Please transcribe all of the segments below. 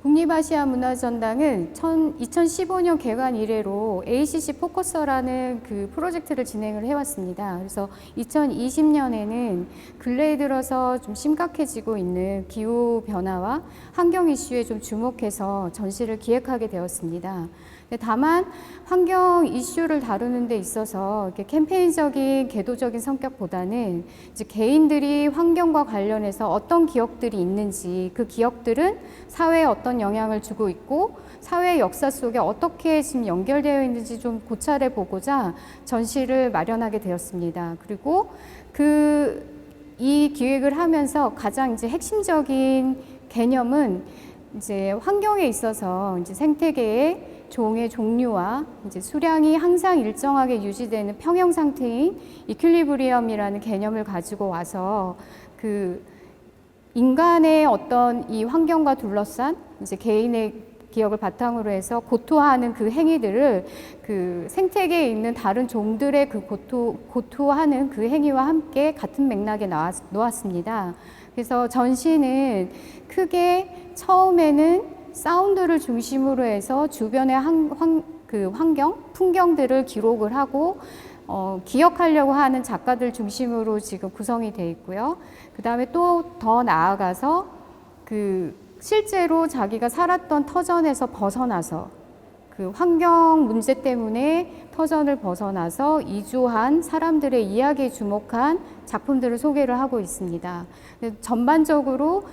국립아시아문화전당은 2015년 개관 이래로 ACC 포커서라는 그 프로젝트를 진행을 해왔습니다. 그래서 2020년에는 근래에 들어서 좀 심각해지고 있는 기후 변화와 환경 이슈에 좀 주목해서 전시를 기획하게 되었습니다. 다만 환경 이슈를 다루는 데 있어서 이렇게 캠페인적인 궤도적인 성격보다는 이제 개인들이 환경과 관련해서 어떤 기억들이 있는지, 그 기억들은 사회에 어떤 영향을 주고 있고 사회 역사 속에 어떻게 지금 연결되어 있는지 좀 고찰해 보고자 전시를 마련하게 되었습니다. 그리고 이 기획을 하면서 가장 이제 핵심적인 개념은 이제 환경에 있어서 이제 생태계의 종의 종류와 이제 수량이 항상 일정하게 유지되는 평형 상태인 이퀄리브리엄이라는 개념을 가지고 와서 그 인간의 어떤 이 환경과 둘러싼 이제 개인의 기억을 바탕으로 해서 고토하는 그 행위들을 그 생태계에 있는 다른 종들의 그 고토하는 그 행위와 함께 같은 맥락에 놓았습니다. 그래서 전시는 크게 처음에는 사운드를 중심으로 해서 주변의 환경, 풍경들을 기록을 하고 기억하려고 하는 작가들 중심으로 지금 구성이 되어 있고요. 그 다음에 또 더 나아가서 실제로 자기가 살았던 터전에서 벗어나서 그 환경 문제 때문에 터전을 벗어나서 이주한 사람들의 이야기에 주목한 작품들을 소개를 하고 있습니다. 전반적으로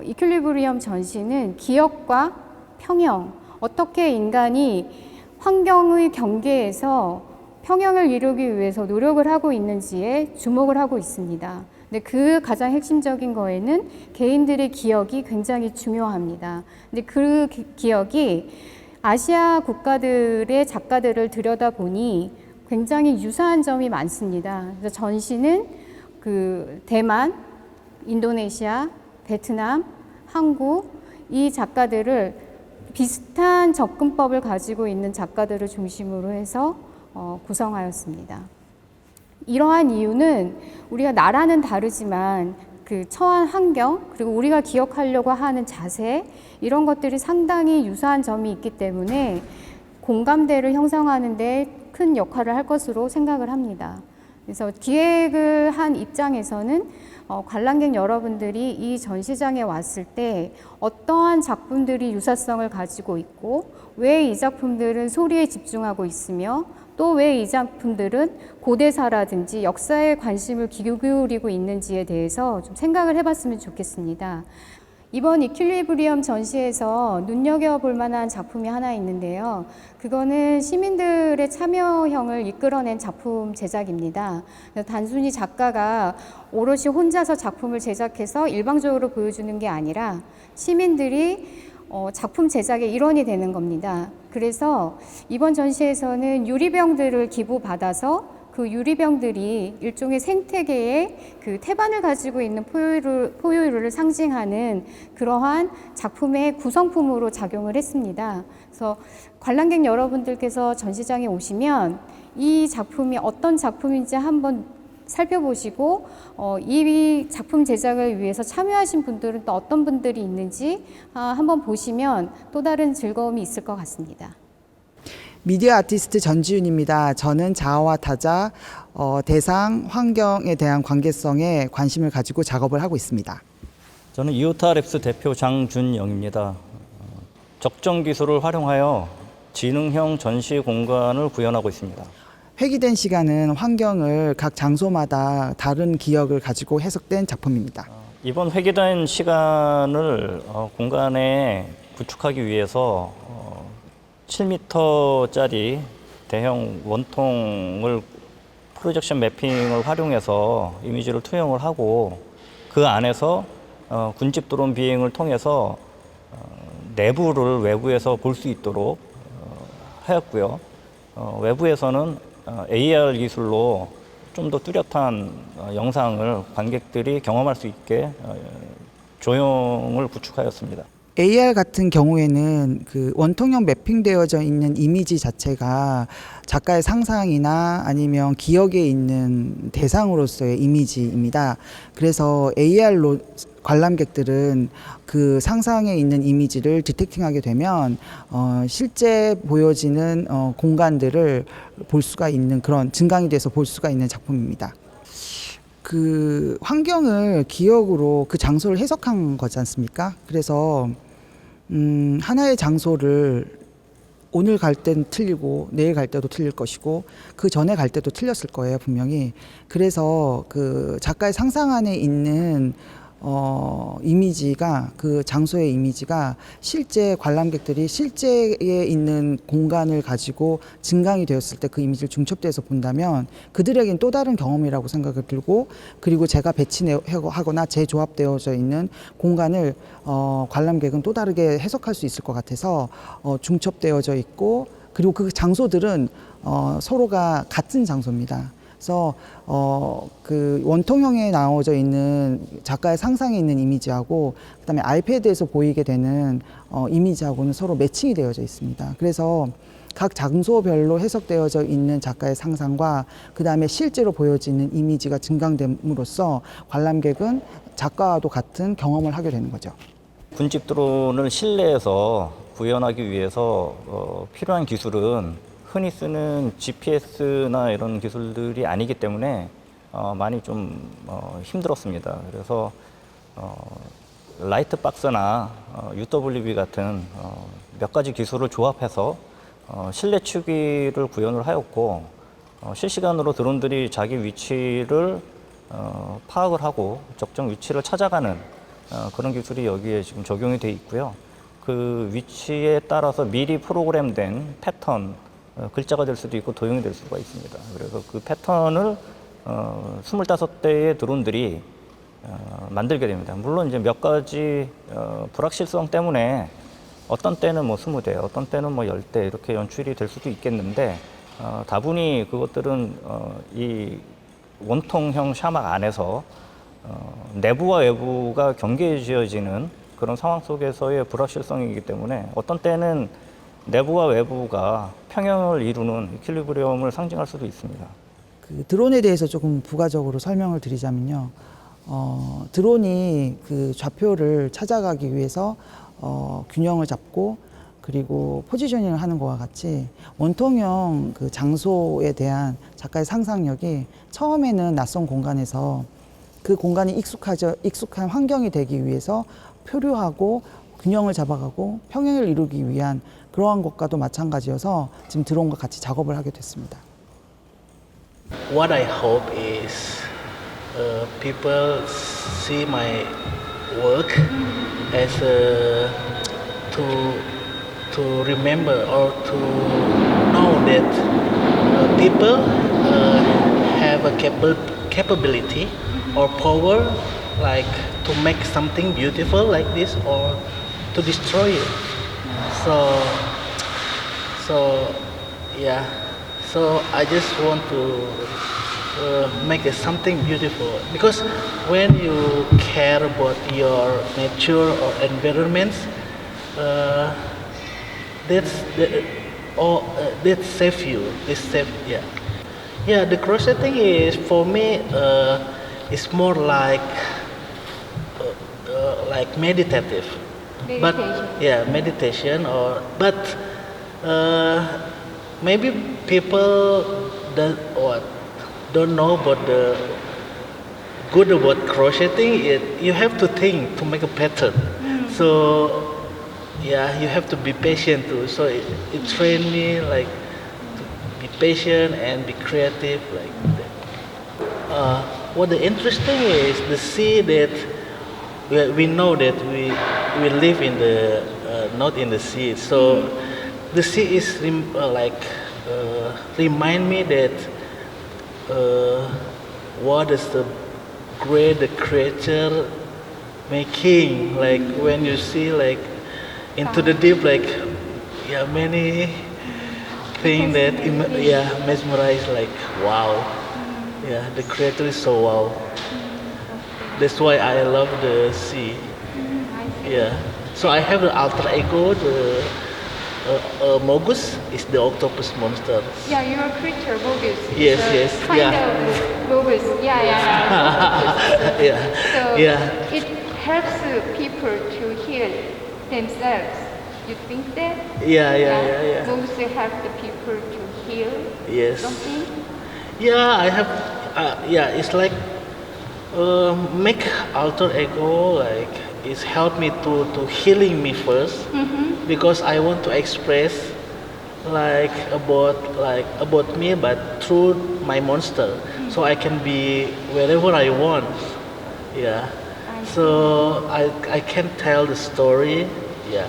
이퀄리브리엄 전시는 기억과 평형, 어떻게 인간이 환경의 경계에서 평형을 이루기 위해서 노력을 하고 있는지에 주목을 하고 있습니다. 근데 그 가장 핵심적인 거에는 개인들의 기억이 굉장히 중요합니다. 근데 그 기억이 아시아 국가들의 작가들을 들여다보니 굉장히 유사한 점이 많습니다. 그래서 전시는 그 대만, 인도네시아, 베트남, 한국 이 작가들을 비슷한 접근법을 가지고 있는 작가들을 중심으로 해서 구성하였습니다. 이러한 이유는 우리가 나라는 다르지만 그 처한 환경 그리고 우리가 기억하려고 하는 자세 이런 것들이 상당히 유사한 점이 있기 때문에 공감대를 형성하는 데 큰 역할을 할 것으로 생각을 합니다. 그래서 기획을 한 입장에서는 관람객 여러분들이 이 전시장에 왔을 때 어떠한 작품들이 유사성을 가지고 있고 왜 이 작품들은 소리에 집중하고 있으며 또 왜 이 작품들은 고대사라든지 역사에 관심을 기울이고 있는지에 대해서 좀 생각을 해봤으면 좋겠습니다. 이번 이퀄리브리엄 전시에서 눈여겨볼 만한 작품이 하나 있는데요. 그거는 시민들의 참여형을 이끌어낸 작품 제작입니다. 단순히 작가가 오롯이 혼자서 작품을 제작해서 일방적으로 보여주는 게 아니라 시민들이 작품 제작의 일원이 되는 겁니다. 그래서 이번 전시에서는 유리병들을 기부받아서 그 유리병들이 일종의 생태계의 그 태반을 가지고 있는 포유류를 상징하는 그러한 작품의 구성품으로 작용을 했습니다. 그래서 관람객 여러분들께서 전시장에 오시면 이 작품이 어떤 작품인지 한번 살펴보시고 이 작품 제작을 위해서 참여하신 분들은 또 어떤 분들이 있는지 한번 보시면 또 다른 즐거움이 있을 것 같습니다. 미디어 아티스트 전지윤입니다. 저는 자아와 타자, 대상, 환경에 대한 관계성에 관심을 가지고 작업을 하고 있습니다. 저는 이오타랩스 대표 장준영입니다. 적정 기술을 활용하여 지능형 전시 공간을 구현하고 있습니다. 회기된 시간은 환경을 각 장소마다 다른 기억을 가지고 해석된 작품입니다. 이번 회기된 시간을 공간에 구축하기 위해서 7m짜리 대형 원통을 프로젝션 매핑을 활용해서 이미지를 투영을 하고 그 안에서 군집 드론 비행을 통해서 내부를 외부에서 볼 수 있도록 하였고요. 외부에서는 AR 기술로 좀 더 뚜렷한 영상을 관객들이 경험할 수 있게 조형을 구축하였습니다. AR 같은 경우에는 그 원통형 매핑되어져 있는 이미지 자체가 작가의 상상이나 아니면 기억에 있는 대상으로서의 이미지입니다. 그래서 AR로 관람객들은 그 상상에 있는 이미지를 디텍팅하게 되면 실제 보여지는 공간들을 볼 수가 있는 그런 증강이 돼서 볼 수가 있는 작품입니다. 그 환경을 기억으로 그 장소를 해석한 거지 않습니까? 그래서 하나의 장소를 오늘 갈 땐 틀리고 내일 갈 때도 틀릴 것이고 그 전에 갈 때도 틀렸을 거예요, 분명히. 그래서 그 작가의 상상 안에 있는 이미지가 그 장소의 이미지가 실제 관람객들이 실제에 있는 공간을 가지고 증강이 되었을 때 그 이미지를 중첩돼서 본다면 그들에겐 또 다른 경험이라고 생각이 들고 그리고 제가 배치하거나 재조합되어져 있는 공간을 관람객은 또 다르게 해석할 수 있을 것 같아서 중첩되어져 있고 그리고 그 장소들은 서로가 같은 장소입니다. 그래서 그 원통형에 나와져 있는 작가의 상상에 있는 이미지하고 그다음에 아이패드에서 보이게 되는 이미지하고는 서로 매칭이 되어져 있습니다. 그래서 각 장소별로 해석되어져 있는 작가의 상상과 그다음에 실제로 보여지는 이미지가 증강됨으로써 관람객은 작가와도 같은 경험을 하게 되는 거죠. 군집 드론을 실내에서 구현하기 위해서 필요한 기술은 흔히 쓰는 GPS나 이런 기술들이 아니기 때문에 많이 좀 힘들었습니다. 그래서 라이트 박스나 UWB 같은 몇 가지 기술을 조합해서 실내 추기를 구현을 하였고 실시간으로 드론들이 자기 위치를 파악을 하고 적정 위치를 찾아가는 그런 기술이 여기에 지금 적용이 되어 있고요. 그 위치에 따라서 미리 프로그램된 패턴, 글자가 될 수도 있고 도형이 될 수가 있습니다. 그래서 그 패턴을 25대의 드론들이 만들게 됩니다. 물론 이제 몇 가지 불확실성 때문에 어떤 때는 뭐 20대, 어떤 때는 뭐 10대 이렇게 연출이 될 수도 있겠는데 다분히 그것들은 이 원통형 샤막 안에서 내부와 외부가 경계지어지는 그런 상황 속에서의 불확실성이기 때문에 어떤 때는 내부와 외부가 평형을 이루는 이퀄리브리엄을 상징할 수도 있습니다. 그 드론에 대해서 조금 부가적으로 설명을 드리자면요. 드론이 그 좌표를 찾아가기 위해서 균형을 잡고 그리고 포지셔닝을 하는 것과 같이 원통형 그 장소에 대한 작가의 상상력이 처음에는 낯선 공간에서 그 공간이 익숙한 환경이 되기 위해서 표류하고 균형을 잡아가고 평행을 이루기 위한 그러한 것과도 마찬가지여서 지금 드론과 같이 작업을 하게 됐습니다. What I hope is people see my work as to remember or to know that people have a capability or power like to make something beautiful like this or to destroy it. So yeah. So I just want to make something beautiful because when you care about your nature or environments, that save you. It save yeah. The crocheting is for me it's more like meditative. But yeah, meditation or but maybe people don't know about the good about crocheting. You have to think to make a pattern. So yeah, you have to be patient too. So it trained me like to be patient and be creative like that. What the interesting is to see that we know that we live in the not in the sea. So the sea is remind me that what is the great creature making, like when you see like into the deep, like yeah, many things that mesmerize, like wow, yeah, the creator is so wow. That's why I love the sea. Yeah. So I have the alter ego. The Mogus is the octopus monster. Yeah, your creature, Mogus. Yes, yes, Kind yeah. of Mogus. Yeah. Yeah, So yeah. it helps people to heal themselves. You think that? Yeah. Mogus help the people to heal Yes. something. Yeah, I have. Yeah, it's like make alter ego like it's helped me to healing me first because I want to express about me, but through my monster, so I can be wherever I want. Yeah. So I can tell the story. Yeah.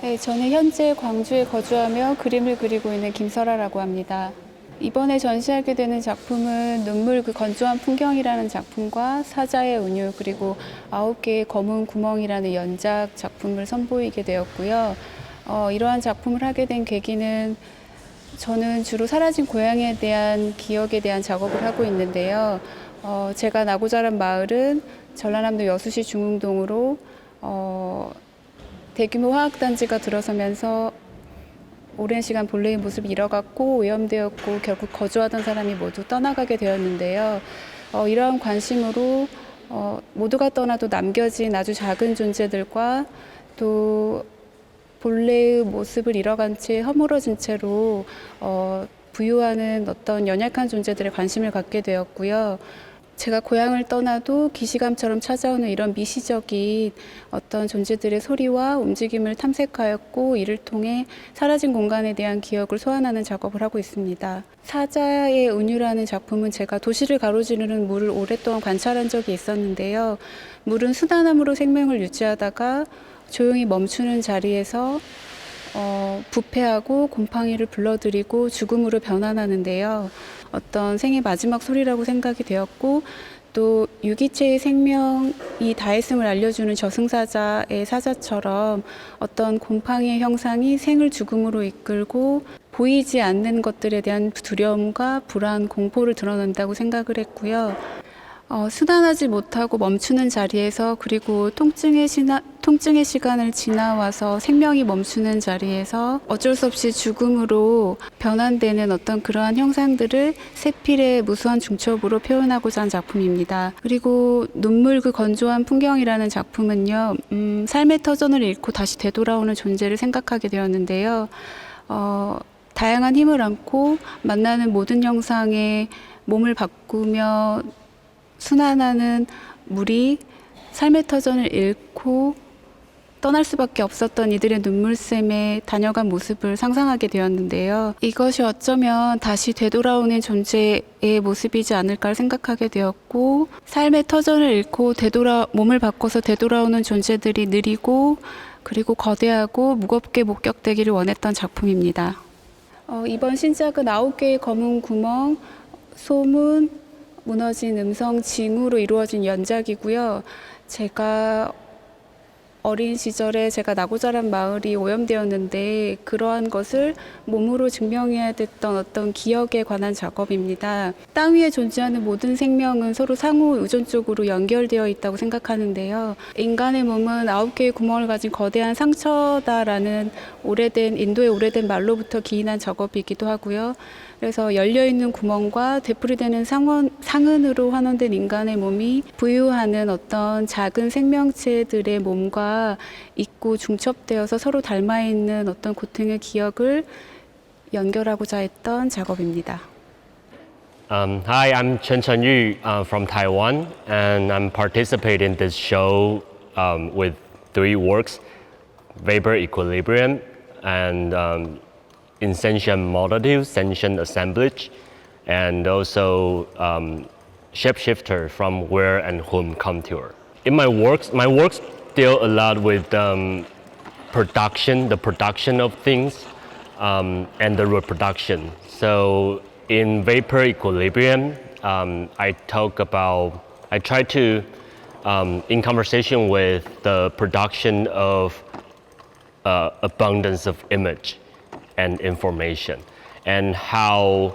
네, 저는 현재 광주에 거주하며 그림을 그리고 있는 김설아라고 합니다. 이번에 전시하게 되는 작품은 눈물 그 건조한 풍경이라는 작품과 사자의 운율 그리고 9개의 검은 구멍이라는 연작 작품을 선보이게 되었고요. 이러한 작품을 하게 된 계기는 저는 주로 사라진 고향에 대한 기억에 대한 작업을 하고 있는데요. 제가 나고 자란 마을은 전라남도 여수시 중흥동으로 대규모 화학단지가 들어서면서 오랜 시간 본래의 모습을 잃어갔고 오염되었고 결국 거주하던 사람이 모두 떠나가게 되었는데요. 이러한 관심으로 모두가 떠나도 남겨진 아주 작은 존재들과 또 본래의 모습을 잃어간 채 허물어진 채로 부유하는 어떤 연약한 존재들에 관심을 갖게 되었고요. 제가 고향을 떠나도 기시감처럼 찾아오는 이런 미시적인 어떤 존재들의 소리와 움직임을 탐색하였고 이를 통해 사라진 공간에 대한 기억을 소환하는 작업을 하고 있습니다. 사자의 은유라는 작품은 제가 도시를 가로지르는 물을 오랫동안 관찰한 적이 있었는데요. 물은 순환함으로 생명을 유지하다가 조용히 멈추는 자리에서 부패하고 곰팡이를 불러들이고 죽음으로 변환하는데요. 어떤 생의 마지막 소리라고 생각이 되었고 또 유기체의 생명이 다했음을 알려주는 저승사자의 사자처럼 어떤 곰팡이의 형상이 생을 죽음으로 이끌고 보이지 않는 것들에 대한 두려움과 불안, 공포를 드러낸다고 생각을 했고요. 순환하지 못하고 멈추는 자리에서 그리고 통증의 시간을 지나와서 생명이 멈추는 자리에서 어쩔 수 없이 죽음으로 변환되는 어떤 그러한 형상들을 세필의 무수한 중첩으로 표현하고자 한 작품입니다. 그리고 눈물 그 건조한 풍경이라는 작품은요. 삶의 터전을 잃고 다시 되돌아오는 존재를 생각하게 되었는데요. 다양한 힘을 안고 만나는 모든 형상에 몸을 바꾸며 순환하는 물이 삶의 터전을 잃고 떠날 수밖에 없었던 이들의 눈물샘에 다녀간 모습을 상상하게 되었는데요. 이것이 어쩌면 다시 되돌아오는 존재의 모습이지 않을까 생각하게 되었고 삶의 터전을 잃고 몸을 바꿔서 되돌아오는 존재들이 느리고 그리고 거대하고 무겁게 목격되기를 원했던 작품입니다. 이번 신작은 9개의 검은 구멍, 소문, 무너진 음성, 징후로 이루어진 연작이고요. 제가 어린 시절에 제가 나고 자란 마을이 오염되었는데 그러한 것을 몸으로 증명해야 됐던 어떤 기억에 관한 작업입니다. 땅 위에 존재하는 모든 생명은 서로 상호 의존적으로 연결되어 있다고 생각하는데요. 인간의 몸은 9개의 구멍을 가진 거대한 상처다라는 인도의 오래된 말로부터 기인한 작업이기도 하고요. 그래서 열려있는 구멍과 되풀이되는 상흔으로 환원된 인간의 몸이 부유하는 어떤 작은 생명체들의 몸과 있고 중첩되어서 서로 닮아있는 어떤 고통의 기억을 연결하고자 했던 작업입니다. Hi, I'm Chen Chenyu from Taiwan, and I'm participating in this show with 3 works: Vapor Equilibrium, and Insentient Multitude, Sentient Assemblage, and also Shapeshifter from Where and Whom Come Tour. In my works deal a lot with the production of things, and the reproduction. So in Vapor Equilibrium, I try to, in conversation with the production of abundance of image and information, and how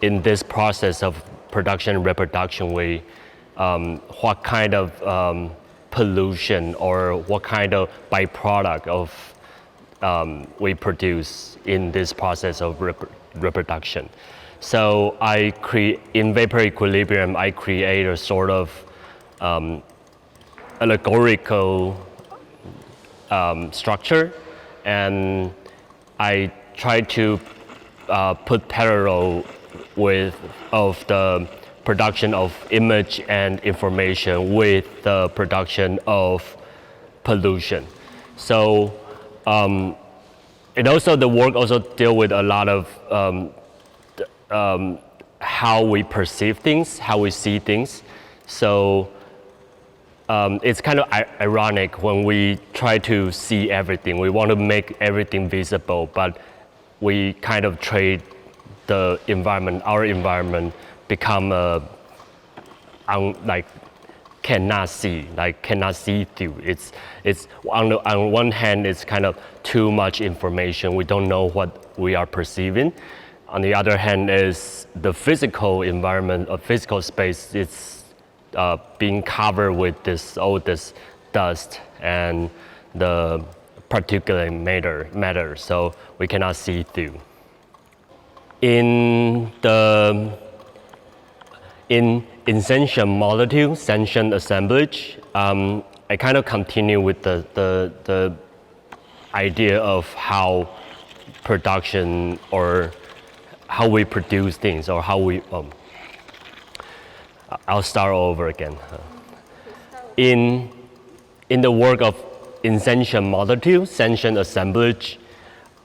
in this process of production and reproduction what kind of pollution or what kind of byproduct of we produce in this process of reproduction. So in vapor equilibrium, I create a sort of allegorical structure, and I try to put parallel of the production of image and information with the production of pollution. So the work also deal with a lot of how we perceive things, how we see things. So it's kind of ironic when we try to see everything. We want to make everything visible, but we kind of trade the environment, our environment, become cannot see through. It's on one hand, it's kind of too much information. We don't know what we are perceiving. On the other hand, is the physical environment, a physical space. It's being covered with all this dust and the particulate matter, so we cannot see through. In sentient molecule, sentient assemblage, I kind of continue with the idea of how production or how we produce things, or how we. I'll start over again. In the work of sentient molecule, sentient assemblage,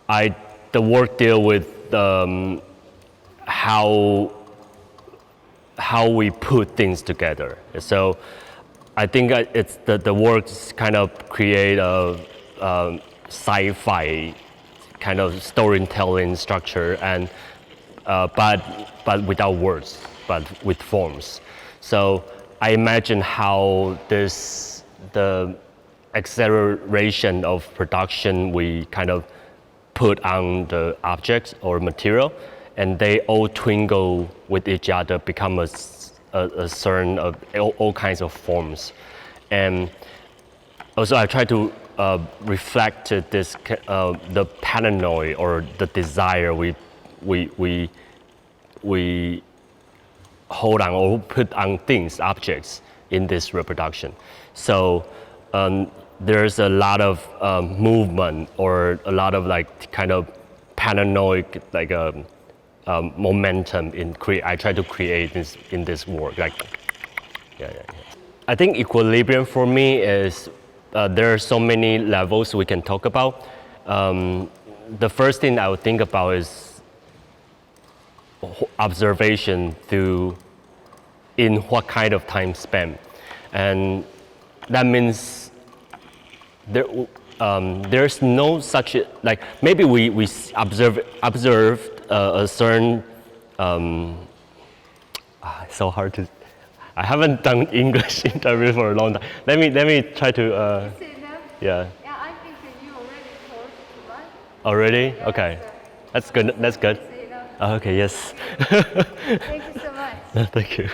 the work deal with how we put things together. So I think it's the works kind of create a sci-fi kind of storytelling structure, and but without words, but with forms. So I imagine how the acceleration of production we kind of put on the objects or material, and they all twinkle with each other, become a certain of all kinds of forms. And also I try to reflect this the paranoia or the desire we hold on or put on things, objects in this reproduction. So there's a lot of movement or a lot of kind of paranoid momentum I try to create this in this work. I think equilibrium for me is there are so many levels we can talk about. The first thing I would think about is observation in what kind of time span, and that means there's no such maybe we observed a certain so hard to. I haven't done English interview for a long time. Let me try to. Yeah. Yeah, I think you already told too much. Already? Okay. That's good. That's good. Okay. Yes. Thank you so much. Thank you.